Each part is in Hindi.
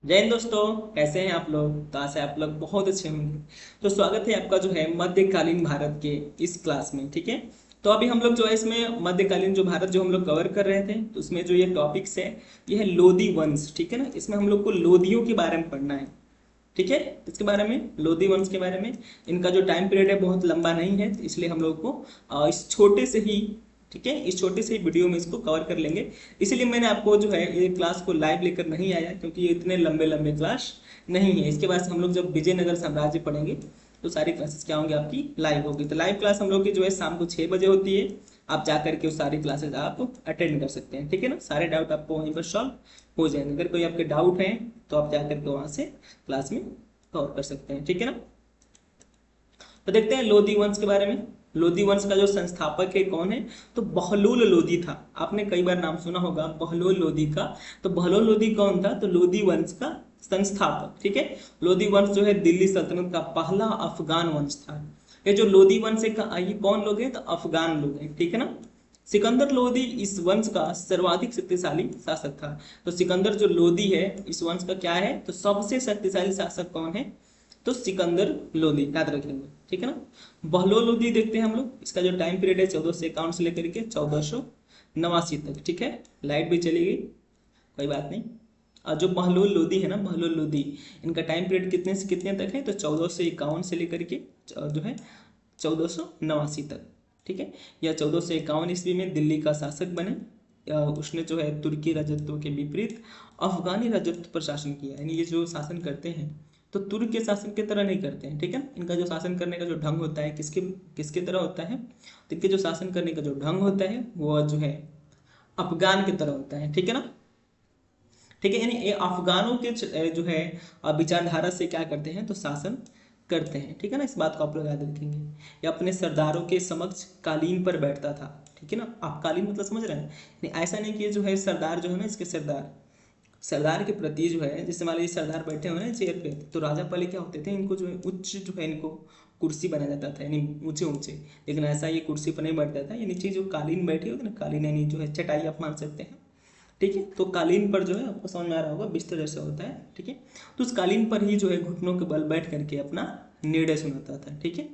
जय हिंद दोस्तों। कैसे हैं आप लोग? तो आशा है आप लोग बहुत अच्छे होंगे। तो स्वागत है आपका जो है मध्यकालीन भारत के इस क्लास में। ठीक है। तो अभी हम लोग जो है इसमें मध्यकालीन जो भारत जो हम लोग कवर कर रहे थे, तो उसमें जो ये टॉपिक्स है ये है लोधी वंश। ठीक है ना। इसमें हम लोग को लोधियों के बारे में पढ़ना है। ठीक है। इसके बारे में, लोधी वंश के बारे में। इनका जो टाइम पीरियड है बहुत लंबा नहीं है, तो इसलिए हम लोग को इस छोटे से ही, ठीक है, इस छोटे से ही वीडियो में इसको कवर कर लेंगे। इसीलिए मैंने आपको जो है ये क्लास को लाइव लेकर नहीं आया, क्योंकि ये इतने लंबे लंबे क्लास नहीं है। इसके बाद हम लोग जब विजयनगर साम्राज्य पढ़ेंगे तो सारी क्लासेस क्या होंगी, आपकी लाइव होगी। तो लाइव क्लास हम लोग की जो है शाम को 6 बजे होती है। आप जा करके वो सारी क्लासेस आप अटेंड कर सकते हैं। ठीक है ना। सारे डाउट आपको वहीं पर सॉल्व हो जाएंगे। अगर कोई आपके डाउट हैं तो आप जा करके वहाँ से क्लास में कवर कर सकते हैं। ठीक है ना। तो देखते हैं लोधी वंश के बारे में। लोधी वंश का जो संस्थापक है कौन है? तो बहलोल लोधी था। आपने कई बार नाम सुना होगा बहलोल लोधी का। तो बहलोल लोधी कौन था? तो लोधी वंश का संस्थापक। ठीक है। लोधी वंश जो है दिल्ली सल्तनत का पहला अफगान वंश था। ये जो लोधी वंश है ये कौन लोग हैं? तो अफगान लोग हैं। ठीक है ना। सिकंदर लोधी इस वंश का सर्वाधिक शक्तिशाली शासक था। तो सिकंदर जो लोधी है इस वंश का क्या है? तो सबसे शक्तिशाली शासक कौन है? तो सिकंदर लोधी, याद रखेंगे। ठीक है ना। बहलोल लोधी देखते हैं हम लोग। इसका जो टाइम पीरियड है 1451 से लेकर के 1489 तक। ठीक है। लाइट भी चली गई, कोई बात नहीं। और जो बहलोल लोधी है ना, बहलोल लोधी, इनका टाइम पीरियड कितने से कितने तक है? तो 1451 से लेकर के जो है 1489 तक। ठीक है। या 1451 ईस्वी में दिल्ली का शासक बने। उसने जो है तुर्की राजत्व के विपरीत अफगानी राजत्व पर शासन किया। यानी ये जो शासन करते हैं तो तुर्क के शासन की तरह नहीं करते हैं। ठीक है। इनका जो शासन करने का जो ढंग होता है किसके किसके तरह होता है? तो इनके जो शासन करने का जो ढंग होता है वो जो है अफगान की तरह होता है। ठीक है ना। ठीक है। यानी ये अफगानों के जो है विचारधारा से क्या करते हैं? तो शासन करते हैं। ठीक है ना। इस बात को आप लोग याद रखेंगे। ये अपने सरदारों के समक्ष कालीन पर बैठता था। ठीक है ना। आप कालीन मतलब समझ रहे हैं? नहीं, ऐसा नहीं कि ये जो है सरदार जो है ना, इसके सरदार सरदार के प्रति जो है, जैसे मान लीजिए सरदार बैठे हुए हैं चेयर पे, तो राजा पहले क्या होते थे, इनको जो है उच्च जो है इनको कुर्सी बनाया जाता था, यानी ऊंचे ऊंचे। लेकिन ऐसा ये कुर्सी पर नहीं बैठता था। ये नीचे जो कालीन बैठी होती है ना, कालीन यानी जो है चटाई आप मान सकते हैं। ठीक है। तो कालीन पर जो है आपको समझ में आ रहा होगा बिस्तर जैसा होता है। ठीक है। तो उस कालीन पर ही जो है घुटनों के बल बैठ करके अपना निर्णय सुनाता था। ठीक है।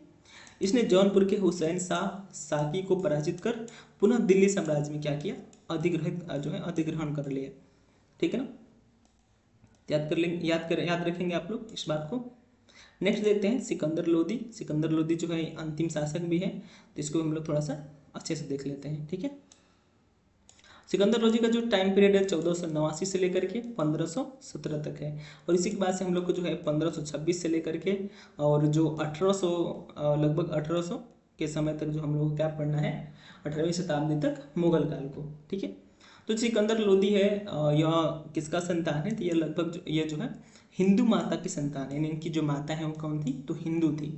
इसने जौनपुर के हुसैन शाह साकी को पराजित कर पुनः दिल्ली साम्राज्य में क्या किया? अधिग्रहित जो है अधिग्रहण कर लिया। ठीक है ना। याद कर लेंगे, याद रखेंगे आप लोग इस बात को। नेक्स्ट देखते हैं सिकंदर लोदी। सिकंदर लोदी जो है अंतिम शासक भी है, तो इसको हम लोग थोड़ा सा अच्छे से देख लेते हैं। ठीक है। सिकंदर लोदी का जो टाइम पीरियड है 1489 से लेकर के 1517 तक है। और इसी के बाद से हम लोग को जो है 1526 से लेकर के और जो 1800 लगभग 1800 के समय तक जो हम लोग को क्या पढ़ना है? 18वीं शताब्दी तक मुगल काल को। ठीक है। तो सिकंदर लोदी है यह किसका संतान है? तो यह लगभग ये जो है हिंदू माता की संतान है। यानी इनकी जो माता है वो कौन थी? तो हिंदू थी।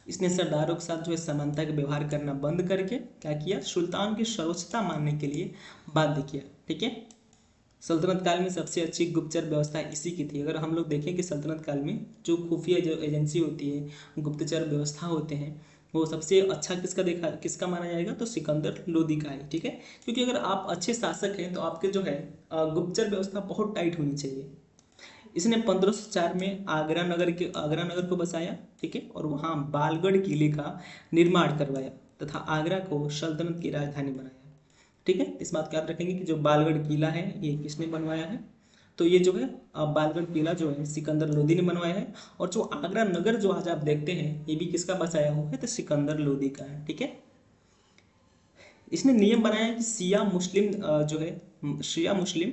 इसने सरदारों के साथ जो है समानता का व्यवहार करना बंद करके क्या किया? सुल्तान की सर्वोच्चता मानने के लिए बाध्य किया। ठीक है। सल्तनत काल में सबसे अच्छी गुप्तचर व्यवस्था इसी की थी। अगर हम लोग देखें कि सल्तनत काल में जो खुफिया जो एजेंसी होती है, गुप्तचर व्यवस्था होते हैं, वो सबसे अच्छा किसका माना जाएगा? तो सिकंदर लोदी का है। ठीक है। क्योंकि अगर आप अच्छे शासक हैं तो आपके जो है गुप्तचर व्यवस्था बहुत टाइट होनी चाहिए। इसने 1504 में आगरा नगर को बसाया। ठीक है। और वहाँ बालगढ़ किले का निर्माण करवाया तथा आगरा को सल्तनत की राजधानी बनाया। ठीक है। इस बात को याद रखेंगे कि जो बालगढ़ किला है ये किसने बनवाया है? तो ये जो है बालगढ़ किला जो है सिकंदर लोदी ने बनवाया है। और जो आगरा नगर जो आज आप देखते हैं ये भी किसका बसाया हुआ है? तो सिकंदर लोदी का है। ठीक है। इसने नियम बनाया कि शिया मुस्लिम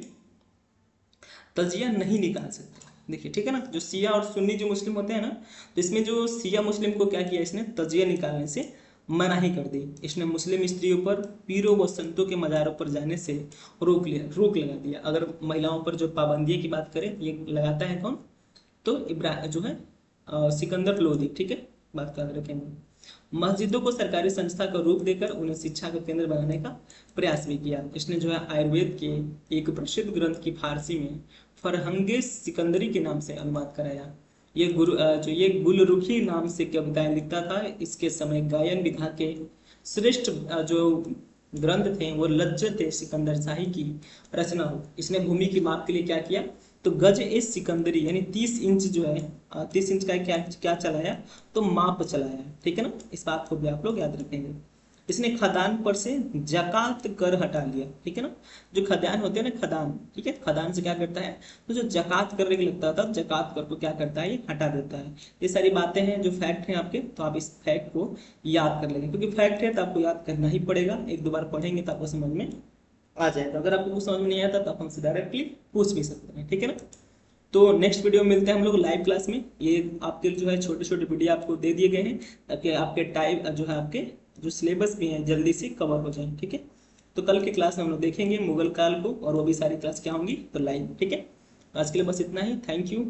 तजिया नहीं निकाल सकते। देखिए, ठीक है ना। जो शिया और सुन्नी जो मुस्लिम होते हैं ना, तो इसमें जो शिया मुस्लिम को क्या किया? इसने तजिया निकालने से मनाही कर दी। इसने मुस्लिम स्त्रियों पर पीरों व संतों के मज़ारों पर जाने से रोक लगा दिया। अगर महिलाओं पर जो पाबंदी की बात करें, ये लगाता है कौन? तो इब्राहिम जो है सिकंदर लोदी। ठीक है। बात याद रखेंगे। मस्जिदों को सरकारी संस्था का रूप देकर उन्हें शिक्षा का केंद्र बनाने का प्रयास भी किया। इसने जो है आयुर्वेद के एक प्रसिद्ध ग्रंथ की फारसी में फरहंगे सिकंदरी के नाम से अनुवाद कराया। ये गुलरुखी नाम से कविताएं लिखता था। इसके समय गायन विधा के श्रेष्ठ जो ग्रंथ थे वो लज्जत सिकंदर शाही की रचना हो। इसने भूमि की माप के लिए क्या किया? तो गज ए सिकंदरी यानी 30 इंच जो है 30 इंच का क्या क्या चलाया, तो माप चलाया है, ठीक है ना। इस बात को भी आप लोग याद रखेंगे। इसने खदान पर से जकात कर हटा लिया, ठीक है ना। जो खदान होते हैं ना, खदान, ठीक है, खदान से क्या करता है, तो जो जकात करने के लगता था, जकात कर को क्या करता है, ये हटा देता है। ये सारी बातें हैं जो फैक्ट हैं आपके, तो आप इस फैक्ट को याद कर लेंगे, क्योंकि फैक्ट है तो आपको याद करना ही पड़ेगा। एक दो बार पढ़ेंगे तो आपको समझ में आ जाएगा। अगर आपको कुछ समझ में नहीं आता तो आप हमसे डायरेक्टली पूछ भी सकते हैं, ठीक है ना। तो नेक्स्ट वीडियो में मिलते हैं हम लोग लाइव क्लास में। ये आपके जो है छोटे छोटे वीडियो आपको दे दिए गए हैं, ताकि आपके टाइम जो है, आपके जो सिलेबस भी हैं जल्दी से कवर हो जाए, ठीक है। तो कल की क्लास में हम लोग देखेंगे मुगल काल को, और वो भी सारी क्लास क्या होंगी, तो लाइव, ठीक है। आज के लिए बस इतना ही। Thank you.